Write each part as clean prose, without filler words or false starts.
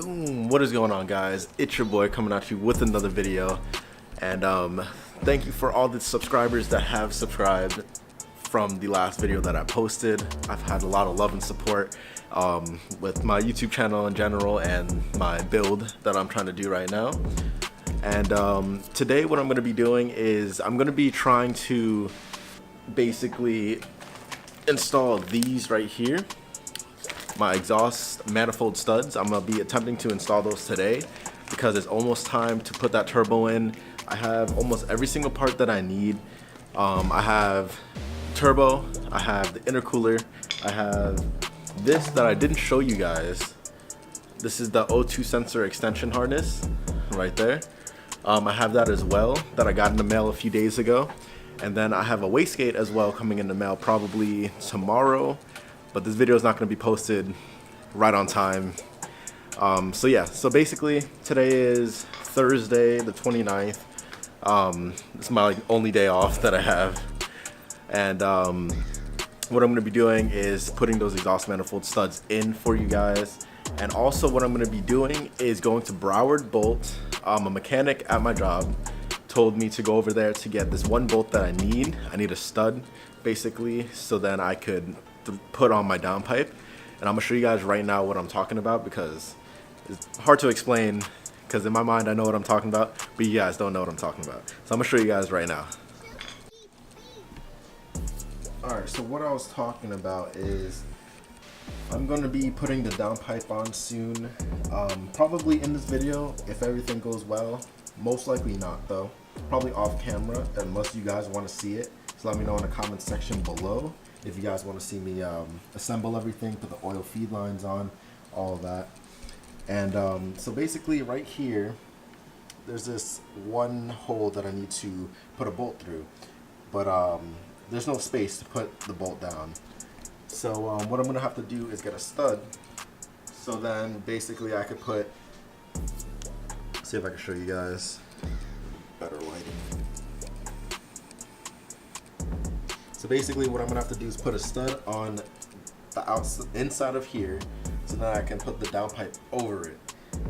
Boom! What is going on, guys? It's your boy coming at you with another video, and thank you for all the subscribers that have subscribed from the last video that I posted. I've had a lot of love and support with my YouTube channel in general and my build that I'm trying to do right now. And today what I'm going to be doing is I'm going to be trying to basically install these right here, my exhaust manifold studs. I'm going to be attempting to install those today because it's almost time to put that turbo in. I have almost every single part that I need. I have turbo, I have the intercooler, I have this that I didn't show you guys. This is the O2 sensor extension harness right there. I have that as well that I got in the mail a few days ago. And then I have a wastegate as well coming in the mail probably tomorrow, but this video is not going to be posted right on time. So yeah, so basically today is Thursday the 29th. It's my only day off that I have. And what I'm going to be doing is putting those exhaust manifold studs in for you guys. And also what I'm going to be doing is going to Broward Bolt. A mechanic at my job told me to go over there to get this one bolt that I need. I need a stud basically, so then I could put on my downpipe. And I'm going to show you guys right now what I'm talking about because it's hard to explain, because in my mind I know what I'm talking about, but you guys don't know what I'm talking about. So I'm going to show you guys right now. Alright, so what I was talking about is I'm going to be putting the downpipe on soon, probably in this video if everything goes well. Most likely not though, probably off camera unless you guys want to see it. So let me know in the comment section below if you guys want to see me assemble everything, put the oil feed lines on, all of that. And so basically right here there's this one hole that I need to put a bolt through, but there's no space to put the bolt down. So what I'm going to have to do is get a stud, so then basically I could put, see if I can show you guys better lighting. So basically what I'm going to have to do is put a stud on the inside of here, so then I can put the downpipe over it.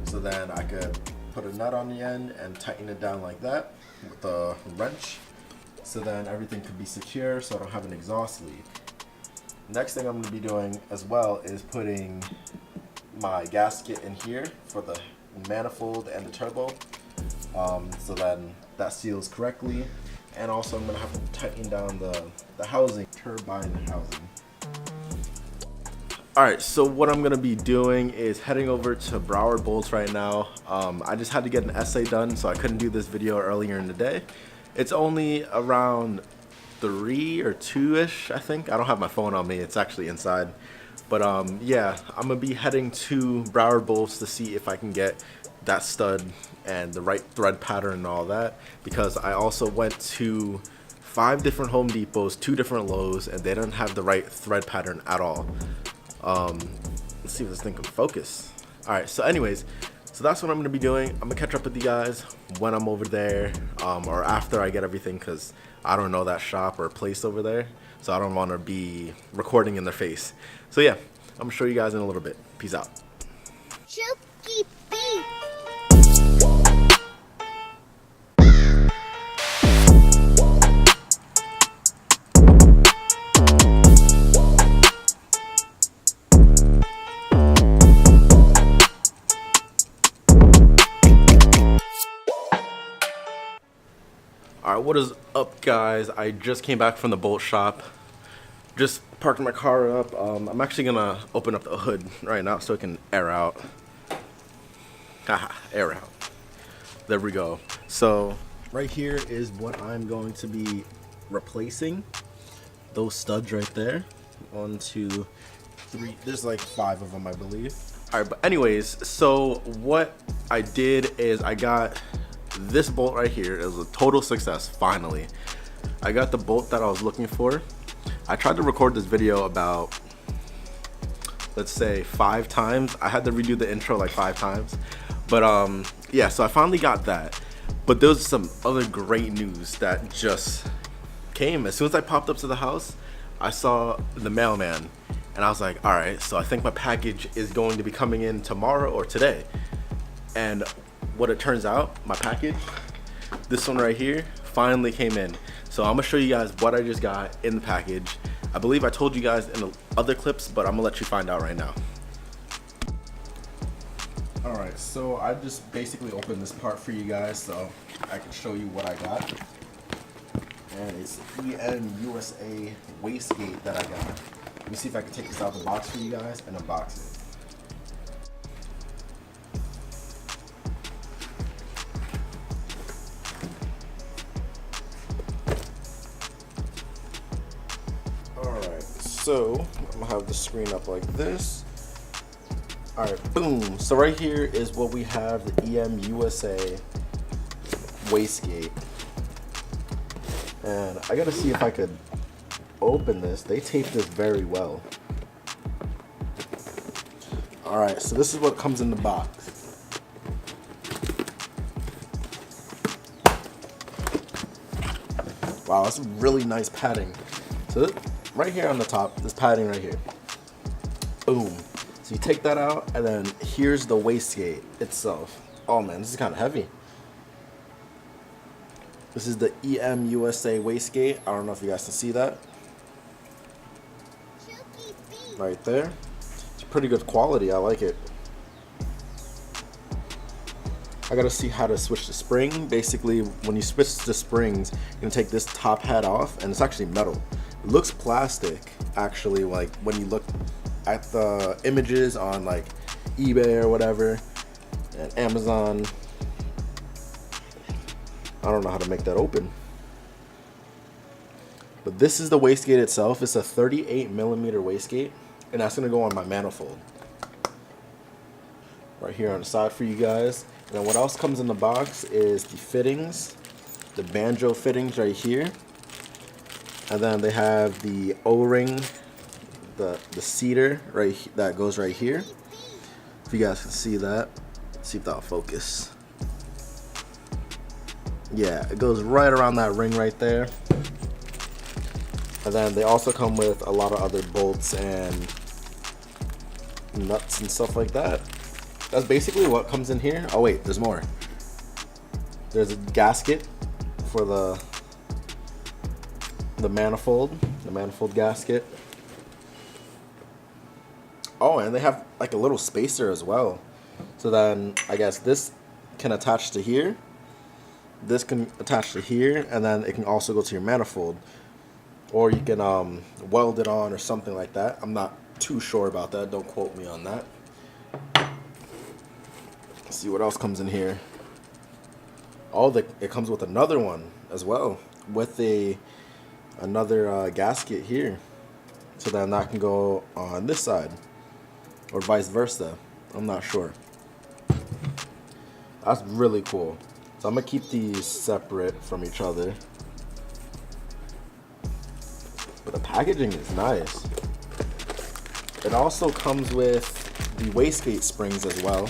So then I could put a nut on the end and tighten it down like that with a wrench, so then everything could be secure so I don't have an exhaust leak. Next thing I'm going to be doing as well is putting my gasket in here for the manifold and the turbo, so then that seals correctly. And also I'm going to have to tighten down the housing, turbine housing. Alright, so what I'm going to be doing is heading over to Broward Bolts right now. I just had to get an essay done, so I couldn't do this video earlier in the day. It's only around 3 or 2-ish, I think. I don't have my phone on me, it's actually inside. But yeah, I'm going to be heading to Broward Bolts to see if I can get that stud and the right thread pattern and all that, because I also went to 5 different Home Depots, 2 different Lowe's, and they didn't have the right thread pattern at all. Let's see if this thing can focus. Alright, so anyways, so that's what I'm going to be doing. I'm going to catch up with you guys when I'm over there, or after I get everything, because I don't know that shop or place over there, so I don't want to be recording in their face. So yeah, I'm going to show you guys in a little bit. Peace out. Chooky beep. Alright, what is up, guys? I just came back from the bolt shop. Just parked my car up. I'm actually gonna open up the hood right now so it can air out. Haha, air out. There we go. So right here is what I'm going to be replacing. Those studs right there. 1, 2, 3. There's like 5 of them, I believe. Alright, but anyways, so what I did is I got this bolt right here. It was a total success, finally. I got the bolt that I was looking for. I tried to record this video about, let's say, 5 times. I had to redo the intro like 5 times. But yeah, so I finally got that. But there was some other great news that just came. As soon as I popped up to the house, I saw the mailman, And I was like, all right, so I think my package is going to be coming in tomorrow or today. And what it turns out, my package, this one right here, finally came in. So I'm gonna show you guys what I just got in the package. I believe I told you guys in the other clips, but I'm gonna let you find out right now. All right, so I just basically opened this part for you guys so I can show you what I got. And it's EM USA Wastegate that I got. Let me see if I can take this out of the box for you guys and unbox it. Alright, so I'm gonna have the screen up like this. Alright, boom. So right here is what we have, the EM USA Wastegate. And I gotta see if I could open this. They taped this very well. Alright, so this is what comes in the box. Wow, that's really nice padding. So right here on the top, this padding right here. Boom. So you take that out, and then here's the wastegate itself. Oh man, this is kind of heavy. This is the EM USA wastegate. I don't know if you guys can see that. Right there. It's pretty good quality. I like it. I gotta see how to switch the spring. Basically, when you switch the springs, you're gonna take this top hat off, and it's actually metal. It looks plastic, actually, like when you look at the images on like eBay or whatever, and Amazon. I don't know how to make that open. But this is the wastegate itself. It's a 38mm wastegate, and that's gonna go on my manifold. Right here on the side for you guys. And then what else comes in the box is the fittings, the banjo fittings right here. And then they have the O-ring, the cedar right that goes right here. If you guys can see that. Let's see if that'll focus. Yeah, it goes right around that ring right there. And then they also come with a lot of other bolts and nuts and stuff like that. That's basically what comes in here. Oh wait, there's more. There's a gasket for the manifold gasket. Oh, and they have like a little spacer as well. So then I guess this can attach to here. This can attach to here, and then it can also go to your manifold, or you can weld it on or something like that. I'm not too sure about that. Don't quote me on that. Let's see what else comes in here. Oh, it comes with another one as well, with another gasket here. So then that can go on this side, or vice versa. I'm not sure. That's really cool. So I'm gonna keep these separate from each other. But the packaging is nice. It also comes with the wastegate springs as well.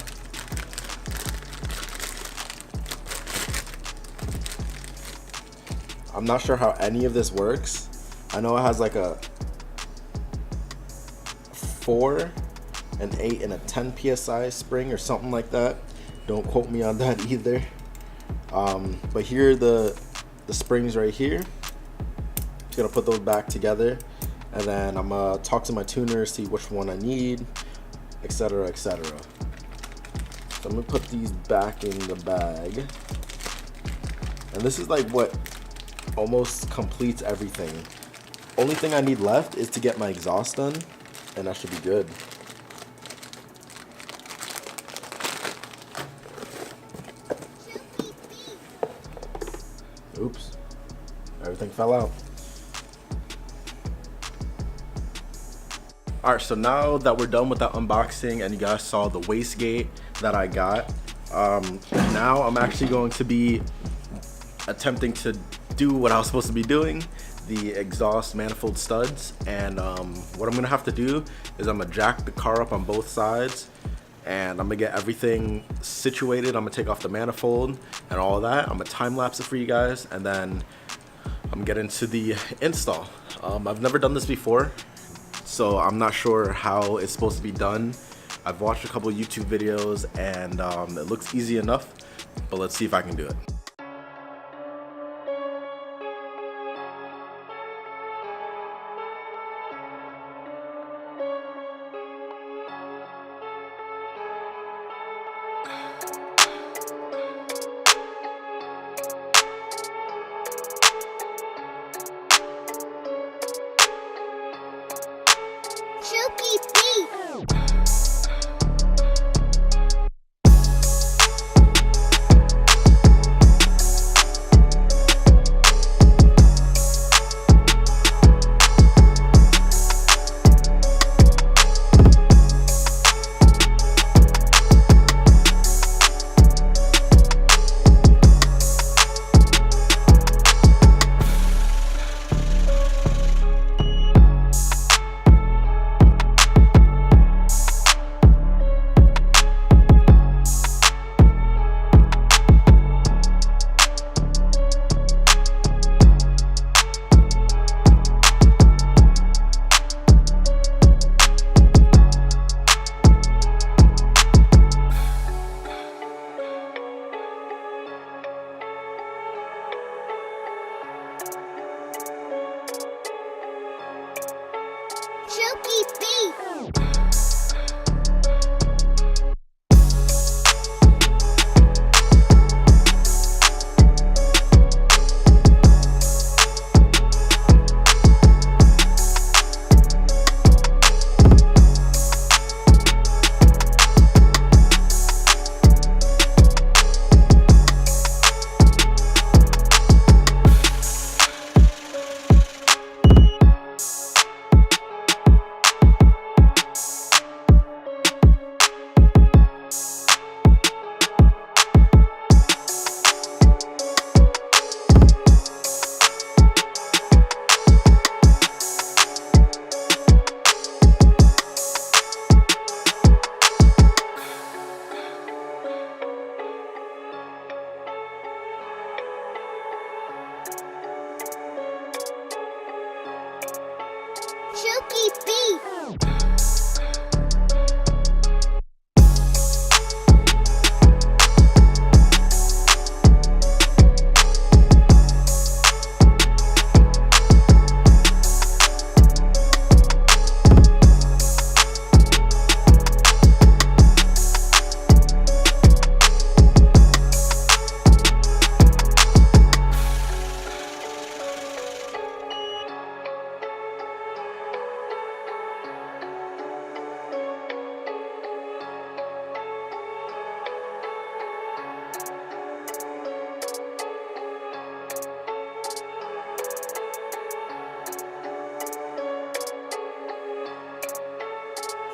I'm not sure how any of this works. I know it has like a 4, an 8, and a 10 PSI spring or something like that. Don't quote me on that either. But here are the springs right here. Just gonna put those back together, and then I'm gonna talk to my tuner, see which one I need, etc., etc. So I'm gonna put these back in the bag, and this is like what almost completes everything. Only thing I need left is to get my exhaust done, and that should be good. Oops, everything fell out. Alright, so now that we're done with that unboxing and you guys saw the wastegate that I got, now I'm actually going to be attempting to do what I was supposed to be doing, the exhaust manifold studs. And what I'm gonna have to do is I'm gonna jack the car up on both sides, and I'm gonna get everything situated. I'm gonna take off the manifold and all of that. I'm gonna time lapse it for you guys, and then I'm gonna get into the install. I've never done this before, so I'm not sure how it's supposed to be done. I've watched a couple YouTube videos and it looks easy enough, but let's see if I can do it. Chooky Beat. Chooky Beat. Chooky Beat.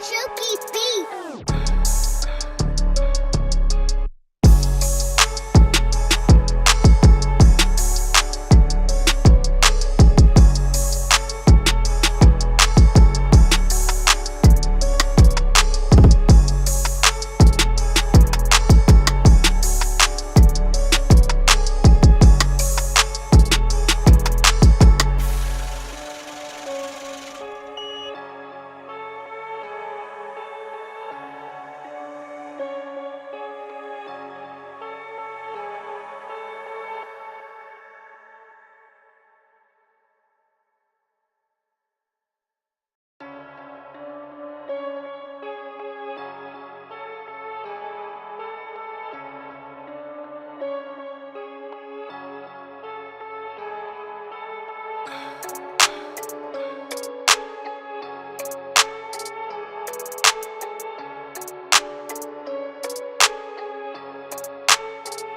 Chooky Beat.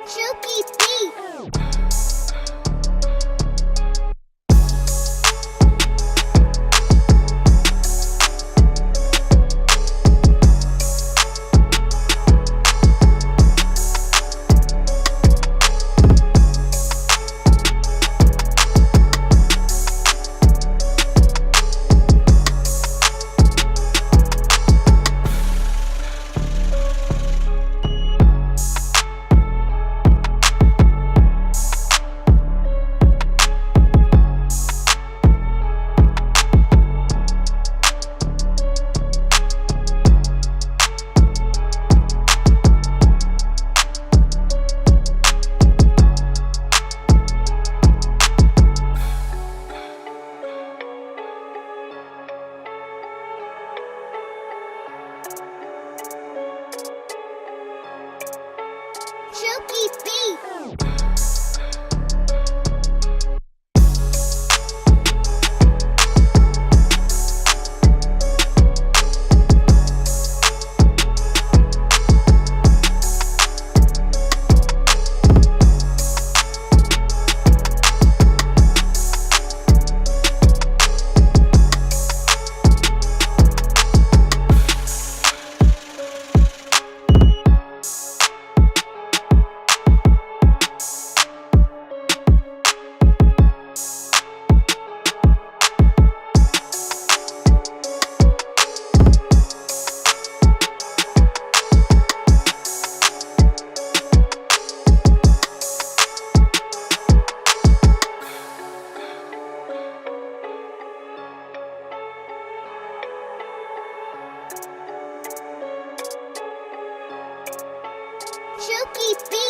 Chooky Beat. Chooky beat.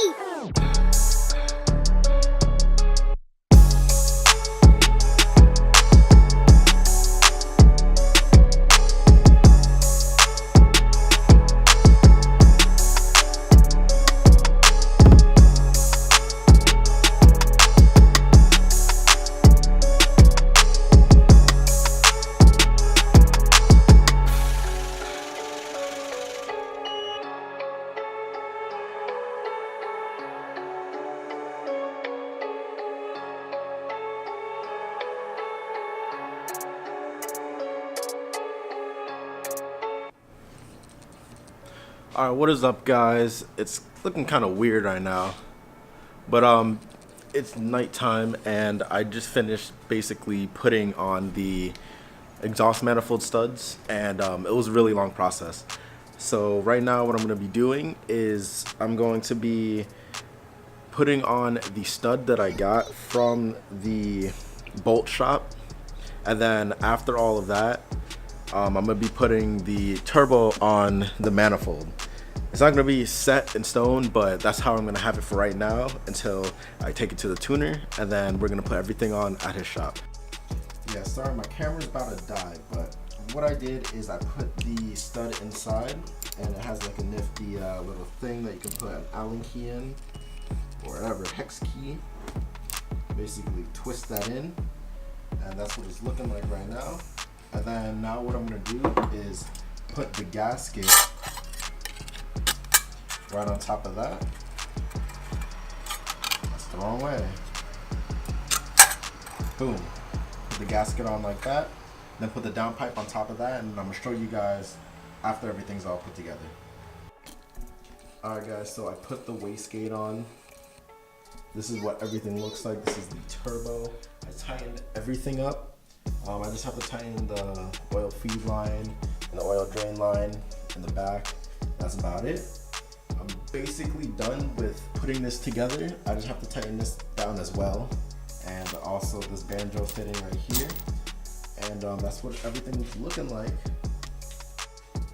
Alright, what is up, guys? It's looking kind of weird right now, but it's nighttime and I just finished basically putting on the exhaust manifold studs, and it was a really long process. So right now what I'm going to be doing is I'm going to be putting on the stud that I got from the bolt shop, and then after all of that I'm going to be putting the turbo on the manifold. It's not going to be set in stone, but that's how I'm going to have it for right now until I take it to the tuner, and then we're going to put everything on at his shop. Yeah, sorry, my camera's about to die, but what I did is I put the stud inside, and it has like a nifty little thing that you can put an Allen key in, or whatever, hex key. Basically twist that in, and that's what it's looking like right now. And then now what I'm going to do is put the gasket right on top of that. That's the wrong way. Boom. Put the gasket on like that. Then put the downpipe on top of that, and I'm going to show you guys after everything's all put together. Alright guys, so I put the wastegate on. This is what everything looks like. This is the turbo. I tightened everything up. I just have to tighten the oil feed line and the oil drain line in the back. That's about it. I'm basically done with putting this together. I just have to tighten this down as well, and also this banjo fitting right here. And that's what everything's looking like.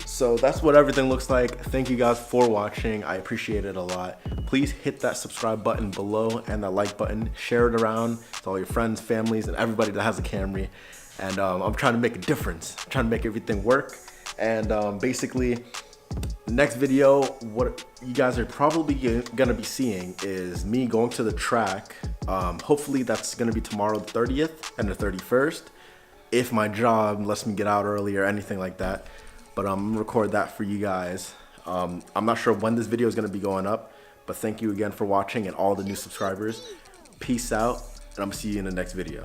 So that's what everything looks like. Thank you guys for watching. I appreciate it a lot. Please hit that subscribe button below and that like button. Share it around to all your friends, families, and everybody that has a Camry. And I'm trying to make a difference. I'm trying to make everything work. And basically, next video, what you guys are probably gonna be seeing is me going to the track. Hopefully that's gonna be tomorrow, the 30th and the 31st, if my job lets me get out early or anything like that. But I'm gonna record that for you guys. I'm not sure when this video is gonna be going up, but thank you again for watching and all the new subscribers. Peace out, and I'm gonna see you in the next video.